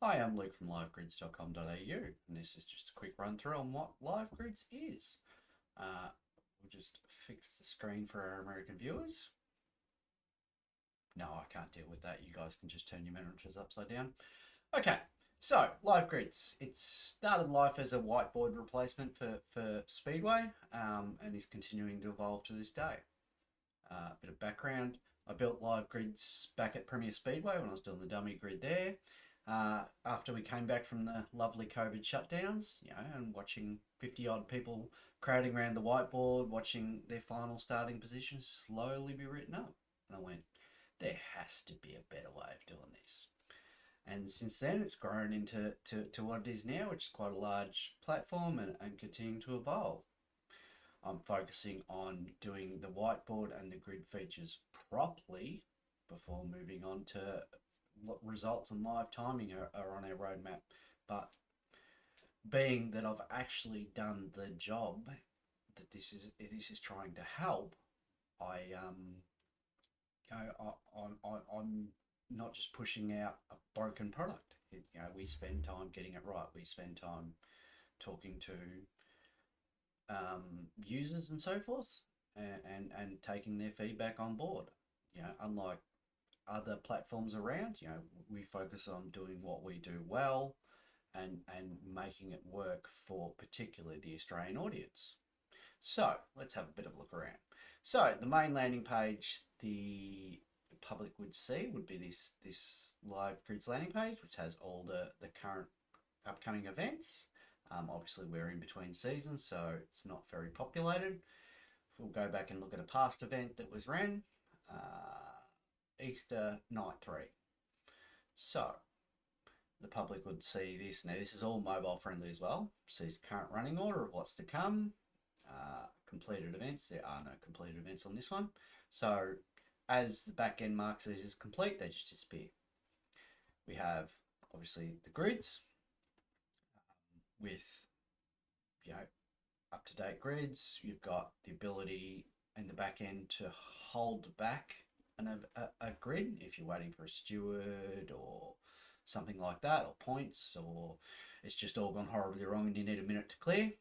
Hi, I'm Luke from livegrids.com.au, and this is just a quick run through on what LiveGrids is. We'll just fix the screen for our American viewers. No, I can't deal with that. You guys can just turn your monitors upside down. Okay, so LiveGrids. It started life as a whiteboard replacement for Speedway and is continuing to evolve to this day. A bit of background. I built LiveGrids back at Premier Speedway when I was doing the dummy grid there. After we came back from the lovely COVID shutdowns, and watching 50 odd people crowding around the whiteboard, watching their final starting positions slowly be written up. And I went, there has to be a better way of doing this. And since then, it's grown into what it is now, which is quite a large platform and continuing to evolve. I'm focusing on doing the whiteboard and the grid features properly before moving on to what results and live timing are on our roadmap. But being that I've actually done the job that this is trying to help, I'm not just pushing out a broken product. We spend time getting it right. We spend time talking to users and so forth, and taking their feedback on board. Unlike other platforms around, we focus on doing what we do well and making it work for particularly the Australian audience. So let's have a bit of a look around. So the main landing page the public would see would be this LiveGrids landing page, which has all the current upcoming events. Obviously we're in between seasons, so it's not very populated. If we'll go back and look at a past event that was ran, Easter Night 3. So the public would see this. Now this is all mobile friendly as well. Sees current running order of what's to come. Completed events. There are no completed events on this one. So as the back end marks these as complete, they just disappear. We have obviously the grids with up-to-date grids. You've got the ability in the back end to hold back a grid if you're waiting for a steward or something like that, or points, or it's just all gone horribly wrong and you need a minute to clear.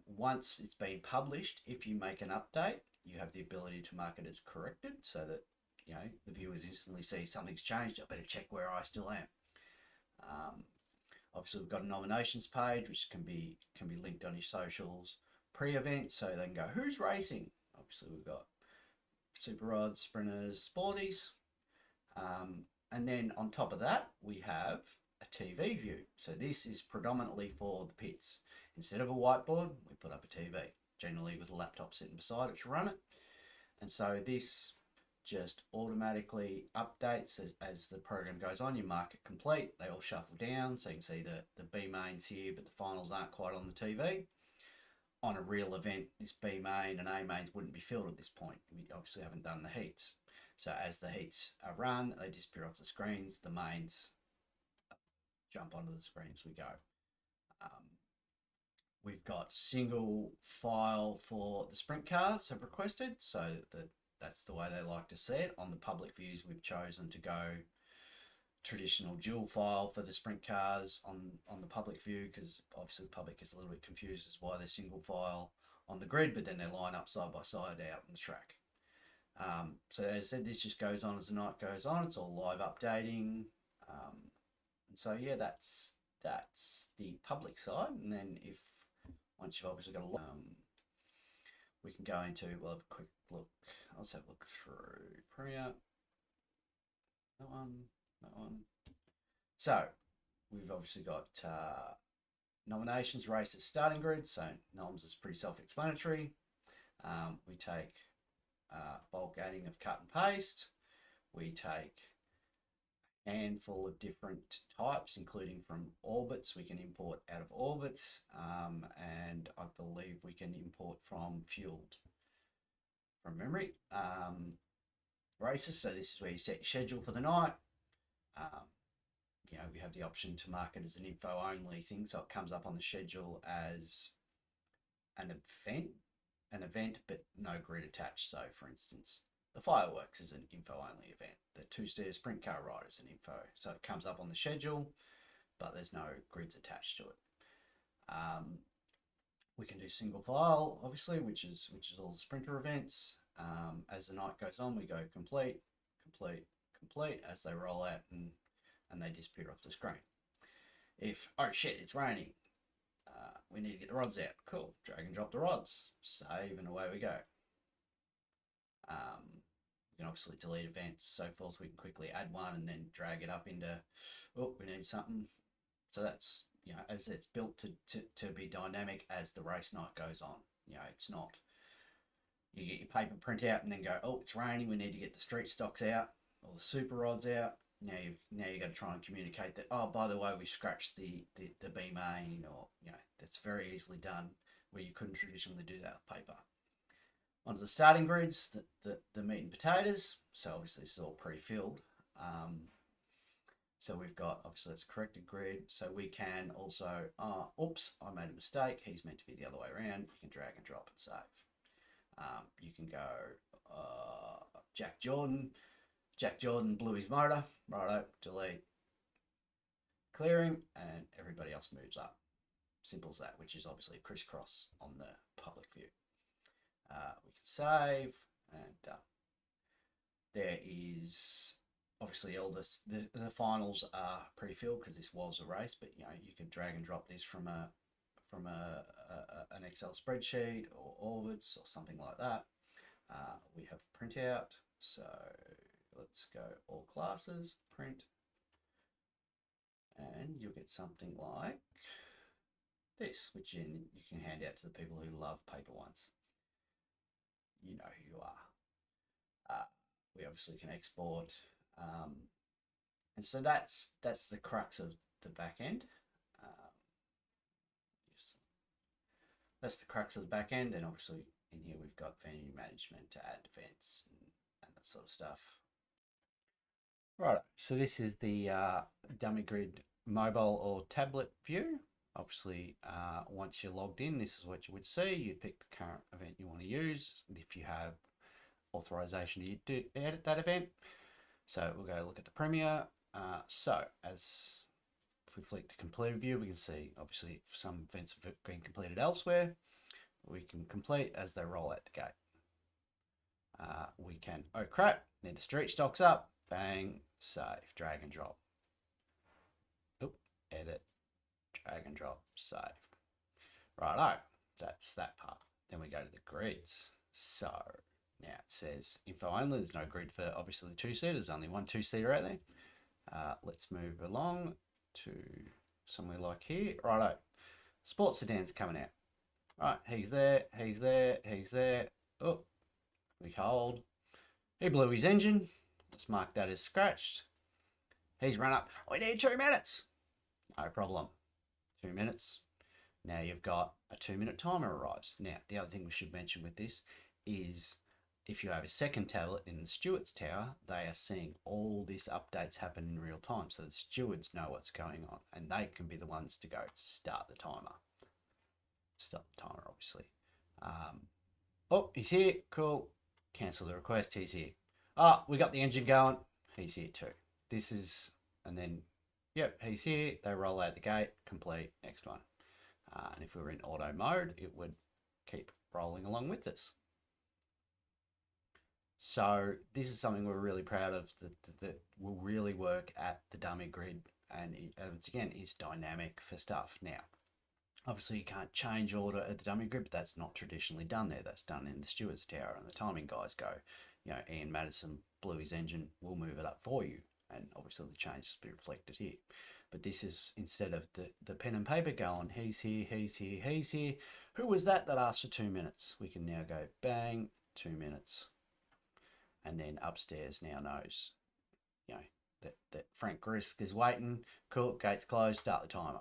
Once it's been published, if you make an update, you have the ability to mark it as corrected so that the viewers instantly see something's changed. I better check where I still am. Obviously we've got a nominations page which can be linked on your socials pre-event, so they can go, who's racing? Obviously we've got super rods, sprinters, sporties, and then on top of that we have a TV view. So this is predominantly for the pits. Instead of a whiteboard, we put up a TV, generally with a laptop sitting beside it to run it. And so this just automatically updates as the program goes on. You mark it complete, they all shuffle down, so you can see the B mains here, but the finals aren't quite on the TV. On a real event, this B main and A mains wouldn't be filled at this point. We obviously haven't done the heats. So as the heats are run, they disappear off the screens, the mains jump onto the screen as we go. We've got single file for the sprint cars have requested, so that's the way they like to see it. On the public views, we've chosen to go traditional dual file for the sprint cars on the public view, because obviously the public is a little bit confused as why they're single file on the grid, but then they line up side by side out on the track. So as I said, this just goes on as the night goes on. It's all live updating. And so yeah, that's the public side. And then once you've obviously got a we can go into, we'll have a quick look. Let's have a look through Premier. That one. So we've obviously got nominations, races, starting grid. So noms is pretty self-explanatory. We take bulk adding of cut and paste. We take a handful of different types, including from orbits. We can import out of orbits, and I believe we can import from fueled from memory. Races, so this is where you set your schedule for the night. We have the option to mark it as an info only thing, so it comes up on the schedule as an event but no grid attached. So for instance, The fireworks is an info only event. The two-seater sprint car ride is an info. So it comes up on the schedule, but there's no grids attached to it. We can do single file, obviously, which is all the sprinter events. As the night goes on, we go complete, complete, complete as they roll out and they disappear off the screen. If, oh shit, it's raining, we need to get the rods out. Cool, drag and drop the rods, save, and away we go. We can obviously delete events, so forth. We can quickly add one and then drag it up into, oh, we need something. So that's, you know, as it's built to be dynamic as the race night goes on. You know, it's not, you get your paper printout and then go, oh, it's raining, we need to get the street stocks out or the super rods out. Now you got to try and communicate that, oh, by the way, we scratched the B main, or, you know, that's very easily done where you couldn't traditionally do that with paper. Onto the starting grids, the meat and potatoes. So obviously this is all pre-filled. So we've got, obviously it's corrected grid. So we can also, oops, I made a mistake. He's meant to be the other way around. You can drag and drop and save. You can go Jack Jordan blew his motor. Righto, delete, clear him, and everybody else moves up. Simple as that, which is obviously crisscross on the public view. We can save, and there is obviously all this. The finals are pre-filled because this was a race, but you know, you can drag and drop this from an Excel spreadsheet or Orbits or something like that. We have printout, so let's go all classes, print, and you'll get something like this, which you can hand out to the people who love paper ones. You know who you are. We obviously can export, and so that's the crux of the back end. That's the crux of the back end, and obviously in here we've got venue management to add events and that sort of stuff. Right, so this is the dummy grid mobile or tablet view. Obviously, once you're logged in, this is what you would see. You pick the current event you want to use. If you have authorization to edit that event. So we'll go look at the Premier. So as if we flick to completed view, we can see obviously some events have been completed elsewhere. We can complete as they roll out the gate. We can, oh crap, need the street stocks up. Bang, save, drag and drop. Oop, edit, drag and drop, save. Righto, that's that part. Then we go to the grids. So now it says info only. There's no grid for obviously the two-seater. There's only one two-seater out there. Let's move along to somewhere like here. Righto, sports sedan's coming out. Right, he's there, he's there, he's there. Oh, we hold. He blew his engine. Let's mark that as scratched. He's run up. We need 2 minutes. No problem. 2 minutes. Now you've got a 2-minute timer arrives. Now, the other thing we should mention with this is if you have a second tablet in the steward's tower, they are seeing all these updates happen in real time. So the stewards know what's going on and they can be the ones to go start the timer. Stop the timer, obviously. Oh, he's here. Cool. Cancel the request. He's here. Oh, we got the engine going. He's here too. This is, and then, yep, he's here. They roll out the gate. Complete. Next one. And if we were in auto mode, it would keep rolling along with us. So this is something we're really proud of that will really work at the dummy grid, and once again is dynamic for stuff. Now, obviously you can't change order at the dummy grid, but that's not traditionally done there. That's done in the steward's tower, and the timing guys go, you know, Ian Madison blew his engine, we'll move it up for you, and obviously the changes will be reflected here. But this is, instead of the pen and paper going, he's here, he's here, he's here. Who was that asked for 2 minutes? We can now go bang, 2 minutes. And then upstairs now knows, you know, that Frank Grisk is waiting. Cool, gates closed, start the timer.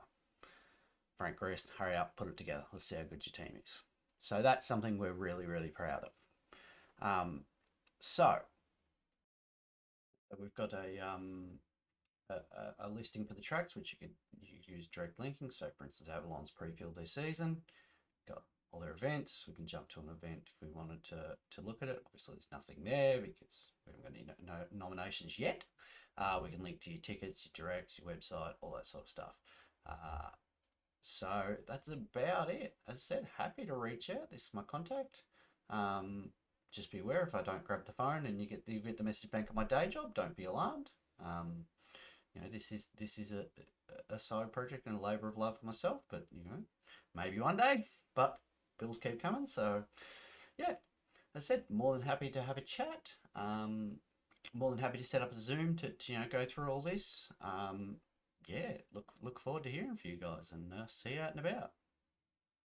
Frank Grisk, hurry up, put it together. Let's see how good your team is. So that's something we're really, really proud of. So we've got a listing for the tracks, which you could use direct linking. So for instance, Avalon's pre-filled this season. Got all their events. We can jump to an event if we wanted to look at it. Obviously, there's nothing there because we haven't got any nominations yet. We can link to your tickets, your directs, your website, all that sort of stuff. So that's about it. As I said, happy to reach out. This is my contact. Just be aware if I don't grab the phone and you get the message bank of my day job, don't be alarmed. You know, this is a side project and a labour of love for myself, but you know, maybe one day. But bills keep coming, so yeah. As I said, more than happy to have a chat. More than happy to set up a Zoom to you know, go through all this. Yeah, look forward to hearing from you guys, and see you out and about.